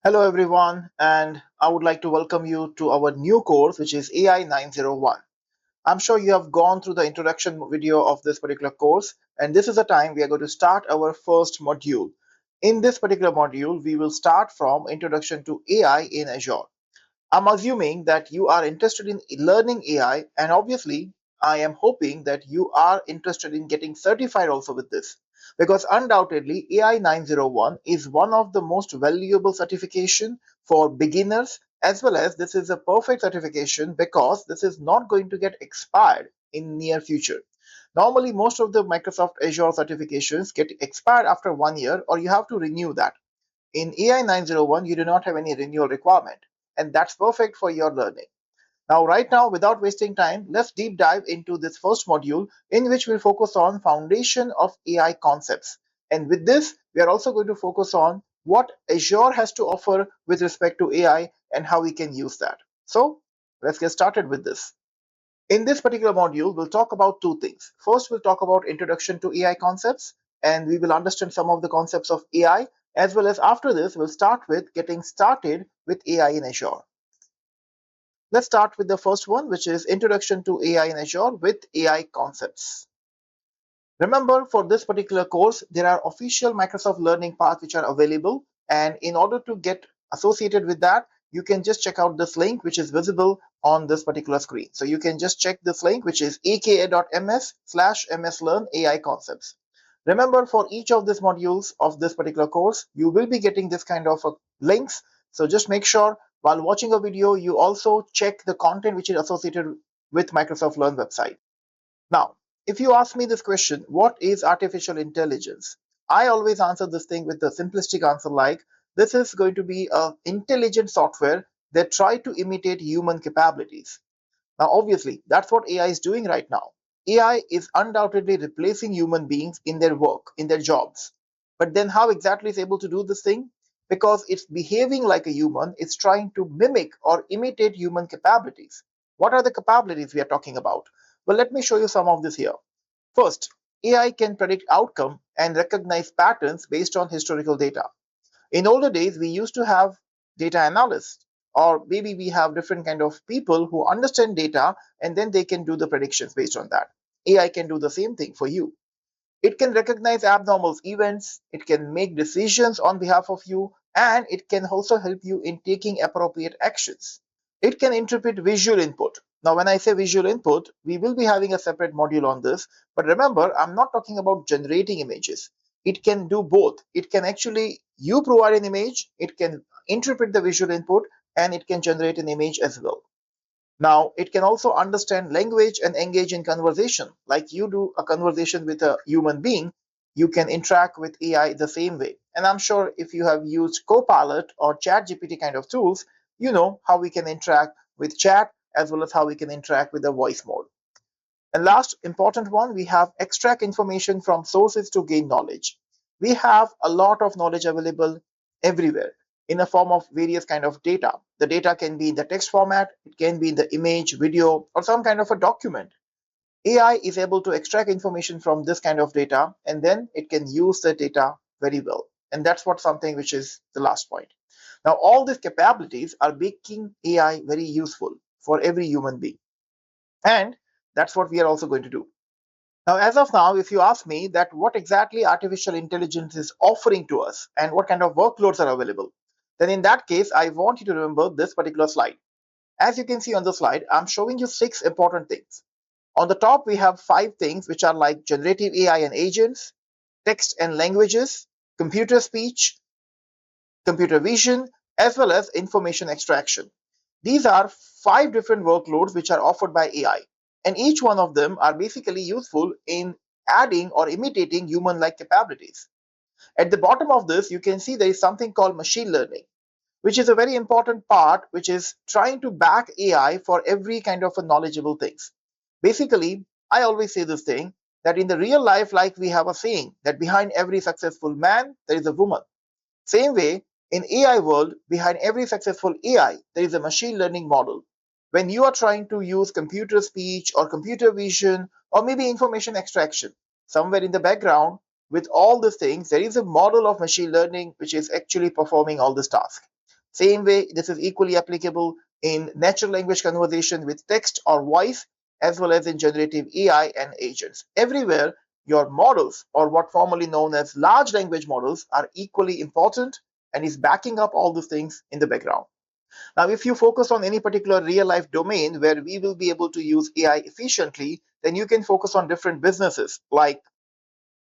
Hello everyone, and I would like to welcome you to our new course, which is AI 901. I'm sure you have gone through the introduction video of this particular course, and this is the time we are going to start our first module. In this particular module, we will start from Introduction to AI in Azure. I'm assuming that you are interested in learning AI, and obviously, I am hoping that you are interested in getting certified also with this. Because undoubtedly, AI 901 is one of the most valuable certification for beginners, as well as this is a perfect certification because this is not going to get expired in near future. Normally, most of the Microsoft Azure certifications get expired after 1 year, or you have to renew that. In AI 901, you do not have any renewal requirement, and that's perfect for your learning. Now, right now, without wasting time, let's deep dive into this first module in which we'll focus on foundation of AI concepts. And with this, we are also going to focus on what Azure has to offer with respect to AI and how we can use that. So let's get started with this. In this particular module, we'll talk about two things. First, we'll talk about introduction to AI concepts, and we will understand some of the concepts of AI, as well as after this, we'll start with getting started with AI in Azure. Let's start with the first one, which is Introduction to AI in Azure with AI concepts. Remember, for this particular course, there are official Microsoft Learning paths which are available. And in order to get associated with that, you can just check out this link, which is visible on this particular screen. So you can just check this link, which is aka.ms/mslearn AI concepts. Remember, for each of these modules of this particular course, you will be getting this kind of links. So just make sure while watching a video, you also check the content which is associated with Microsoft Learn website. Now, if you ask me this question, what is artificial intelligence? I always answer this thing with the simplistic answer like, this is going to be a intelligent software that try to imitate human capabilities. Now, obviously, that's what AI is doing right now. AI is undoubtedly replacing human beings in their work, in their jobs. But then how exactly is able to do this thing? Because it's behaving like a human, it's trying to mimic or imitate human capabilities. What are the capabilities we are talking about? Well, let me show you some of this here. First, AI can predict outcome and recognize patterns based on historical data. In older days, we used to have data analysts, or maybe we have different kind of people who understand data and then they can do the predictions based on that. AI can do the same thing for you. It can recognize abnormal events, it can make decisions on behalf of you, and it can also help you in taking appropriate actions. It can interpret visual input. Now, when I say visual input, we will be having a separate module on this. But remember, I'm not talking about generating images. It can do both. It can actually, you provide an image, it can interpret the visual input, and it can generate an image as well. Now, it can also understand language and engage in conversation. Like you do a conversation with a human being, you can interact with AI the same way. And I'm sure if you have used Copilot or ChatGPT kind of tools, you know how we can interact with chat as well as how we can interact with the voice mode. And last important one, we have extract information from sources to gain knowledge. We have a lot of knowledge available everywhere in a form of various kind of data. The data can be in the text format, it can be in the image, video, or some kind of a document. AI is able to extract information from this kind of data and then it can use the data very well. And that's what something which is the last point. Now, all these capabilities are making AI very useful for every human being. And that's what we are also going to do. Now, as of now, if you ask me that what exactly artificial intelligence is offering to us and what kind of workloads are available, then in that case, I want you to remember this particular slide. As you can see on the slide, I'm showing you 6 important things. On the top, we have 5 things which are like generative AI and agents, text and languages, computer speech, computer vision, as well as information extraction. These are 5 different workloads which are offered by AI, and each one of them are basically useful in adding or imitating human-like capabilities. At the bottom of this, you can see there is something called machine learning, which is a very important part, which is trying to back AI for every kind of a knowledgeable things. Basically, I always say this thing that in the real life, like we have a saying that behind every successful man, there is a woman. Same way, in AI world, behind every successful AI, there is a machine learning model. When you are trying to use computer speech or computer vision or maybe information extraction, somewhere in the background, with all these things, there is a model of machine learning which is actually performing all this task. Same way, this is equally applicable in natural language conversation with text or voice, as well as in generative AI and agents. Everywhere, your models, or what formerly known as large language models, are equally important and is backing up all these things in the background. Now, if you focus on any particular real life domain where we will be able to use AI efficiently, then you can focus on different businesses like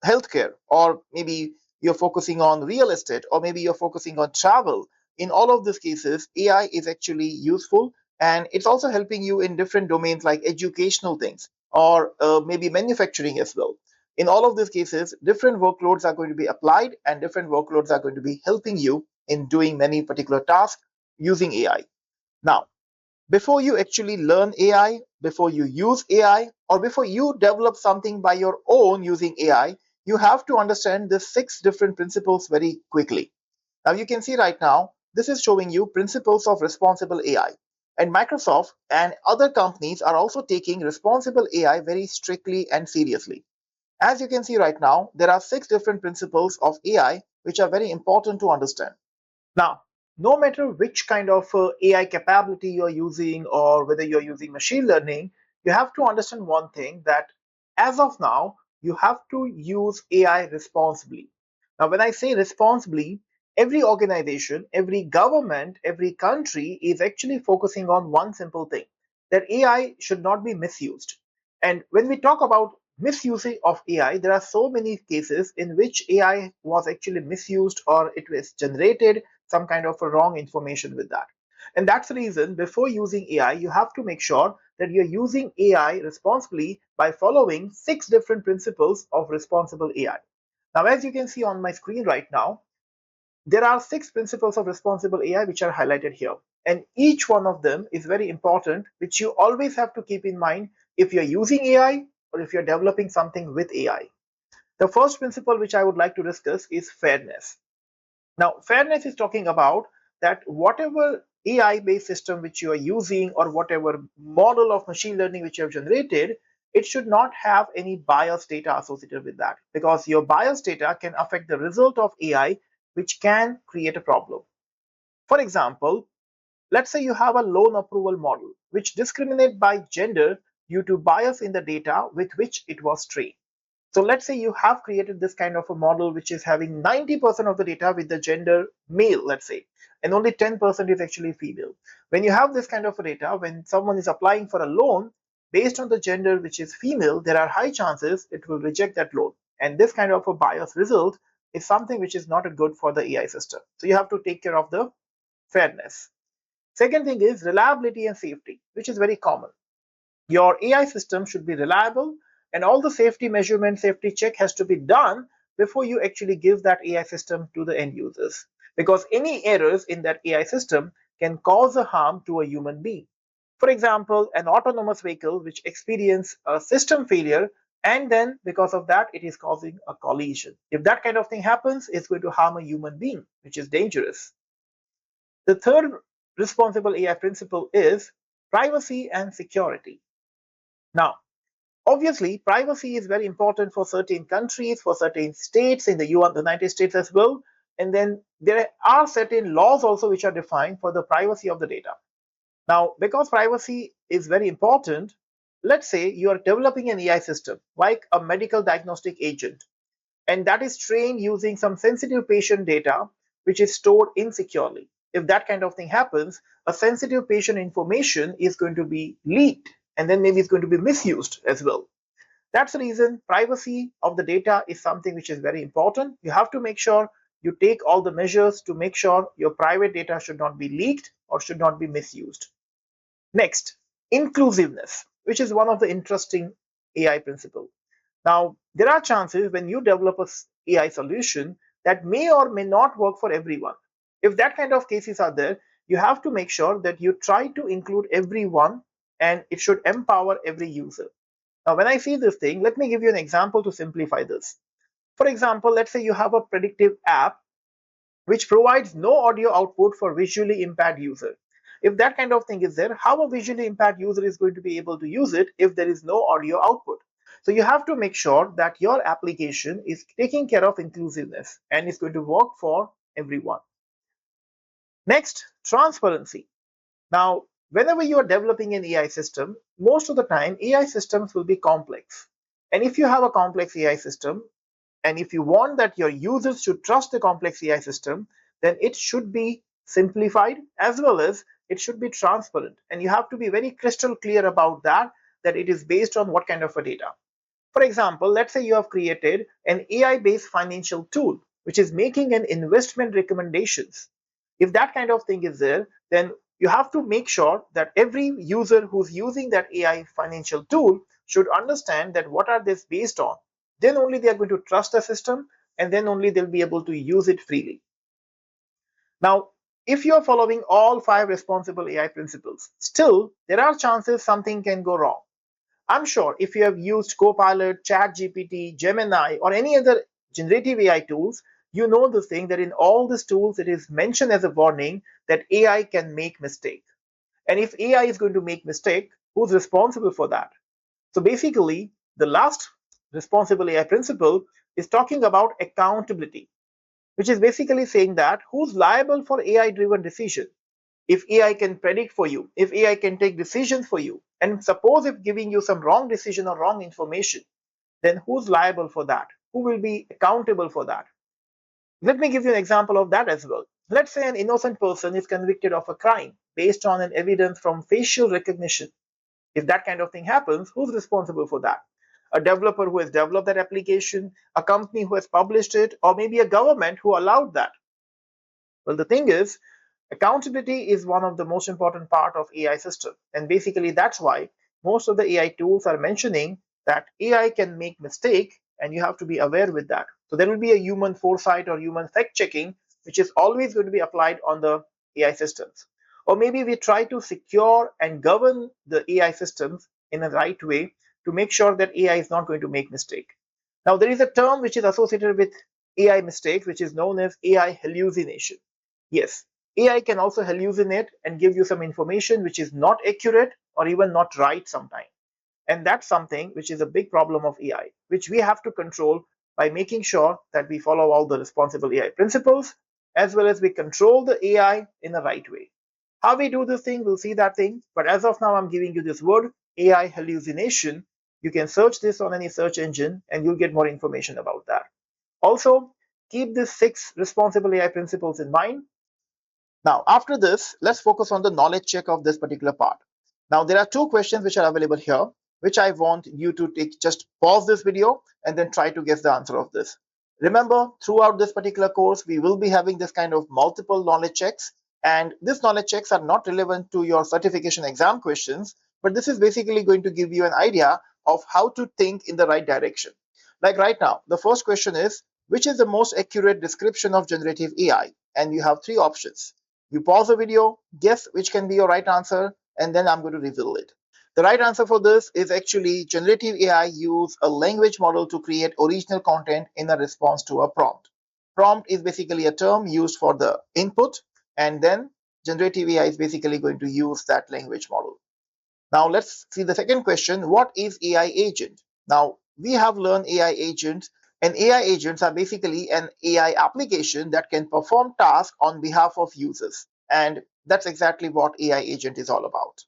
healthcare, or maybe you're focusing on real estate, or maybe you're focusing on travel. In all of these cases, AI is actually useful, and it's also helping you in different domains like educational things, or maybe manufacturing as well. In all of these cases, different workloads are going to be applied, and different workloads are going to be helping you in doing many particular tasks using AI. Now, before you actually learn AI, before you use AI, or before you develop something by your own using AI, you have to understand the 6 different principles very quickly. Now, you can see right now, this is showing you principles of responsible AI. And Microsoft and other companies are also taking responsible AI very strictly and seriously. As you can see right now, there are 6 different principles of AI which are very important to understand. Now, no matter which kind of AI capability you're using, or whether you're using machine learning, you have to understand one thing, that as of now, you have to use AI responsibly. Now, when I say responsibly, every organization, every government, every country is actually focusing on one simple thing, that AI should not be misused. And when we talk about misuse of AI, there are so many cases in which AI was actually misused, or it was generated some kind of a wrong information with that. And that's the reason, before using AI, you have to make sure that you're using AI responsibly by following 6 different principles of responsible AI. Now, as you can see on my screen right now, there are 6 principles of responsible AI which are highlighted here. And each one of them is very important, which you always have to keep in mind if you're using AI or if you're developing something with AI. The first principle which I would like to discuss is fairness. Now, fairness is talking about that whatever AI based system which you are using, or whatever model of machine learning which you have generated, it should not have any biased data associated with that, because your biased data can affect the result of AI, which can create a problem. For example, let's say you have a loan approval model which discriminates by gender due to bias in the data with which it was trained. So let's say you have created this kind of a model which is having 90% of the data with the gender male, let's say, and only 10% is actually female. When you have this kind of a data, when someone is applying for a loan based on the gender which is female, there are high chances it will reject that loan. And this kind of a bias result is something which is not good for the AI system. So you have to take care of the fairness. Second thing is reliability and safety, which is very common. Your AI system should be reliable, and all the safety measurement, safety check has to be done before you actually give that AI system to the end users. Because any errors in that AI system can cause a harm to a human being. For example, an autonomous vehicle which experience a system failure, and then because of that it is causing a collision. If that kind of thing happens, it's going to harm a human being, which is dangerous. The third responsible AI principle is privacy and security. Now, obviously, privacy is very important for certain countries, for certain states in the United States as well. And then there are certain laws also which are defined for the privacy of the data. Now, because privacy is very important, let's say you are developing an AI system like a medical diagnostic agent, and that is trained using some sensitive patient data which is stored insecurely. If that kind of thing happens, a sensitive patient information is going to be leaked, and then maybe it's going to be misused as well. That's the reason privacy of the data is something which is very important. You have to make sure you take all the measures to make sure your private data should not be leaked or should not be misused. Next, inclusiveness, which is one of the interesting AI principle. Now, there are chances when you develop a AI solution that may or may not work for everyone. If that kind of cases are there, you have to make sure that you try to include everyone, and it should empower every user. Now, when I see this thing, let me give you an example to simplify this. For example, let's say you have a predictive app which provides no audio output for visually impaired user. If that kind of thing is there, how a visually impaired user is going to be able to use it if there is no audio output? So you have to make sure that your application is taking care of inclusiveness and is going to work for everyone. Next, transparency. Now, whenever you are developing an AI system, most of the time AI systems will be complex. And if you have a complex AI system, and if you want that your users should trust the complex AI system, then it should be simplified as well as it should be transparent. And you have to be very crystal clear about that, that it is based on what kind of a data. For example, let's say you have created an AI-based financial tool, which is making an investment recommendations. If that kind of thing is there, then you have to make sure that every user who's using that AI financial tool should understand that what are this based on. Then only they are going to trust the system, and then only they'll be able to use it freely. Now, if you are following all 5 responsible AI principles, still there are chances something can go wrong. I'm sure if you have used Copilot, ChatGPT, Gemini, or any other generative AI tools, you know the thing that in all these tools it is mentioned as a warning that AI can make mistake. And if AI is going to make mistake, who's responsible for that? So basically, the last responsible AI principle is talking about accountability, which is basically saying that who's liable for AI driven decision. If AI can predict for you, if AI can take decisions for you, and suppose if giving you some wrong decision or wrong information, then who's liable for that? Who will be accountable for that? Let me give you an example of that as well. Let's say an innocent person is convicted of a crime based on an evidence from facial recognition. If that kind of thing happens, who's responsible for that? A developer who has developed that application, a company who has published it, or maybe a government who allowed that? Well, the thing is, accountability is one of the most important part of AI system. And basically that's why most of the AI tools are mentioning that AI can make mistake and you have to be aware with that. So there will be a human foresight or human fact checking, which is always going to be applied on the AI systems. Or maybe we try to secure and govern the AI systems in a right way to make sure that AI is not going to make mistake. Now there is a term which is associated with AI mistakes, which is known as AI hallucination. Yes, AI can also hallucinate and give you some information which is not accurate or even not right sometimes. And that's something which is a big problem of AI, which we have to control by making sure that we follow all the responsible AI principles, as well as we control the AI in the right way. How we do this thing, we'll see that thing. But as of now, I'm giving you this word, AI hallucination. You can search this on any search engine and you'll get more information about that. Also, keep these 6 responsible AI principles in mind. Now, after this, let's focus on the knowledge check of this particular part. Now, there are 2 questions which are available here, which I want you to take. Just pause this video and then try to guess the answer of this. Remember, throughout this particular course, we will be having this kind of multiple knowledge checks. And these knowledge checks are not relevant to your certification exam questions, but this is basically going to give you an idea of how to think in the right direction. Like right now, the first question is, which is the most accurate description of generative AI? And you have 3 options. You pause the video, guess which can be your right answer, and then I'm going to reveal it. The right answer for this is actually generative AI use a language model to create original content in a response to a prompt. Prompt is basically a term used for the input, and then generative AI is basically going to use that language model. Now let's see the second question. What is AI agent? Now we have learned AI agents, and AI agents are basically an AI application that can perform tasks on behalf of users. And that's exactly what AI agent is all about.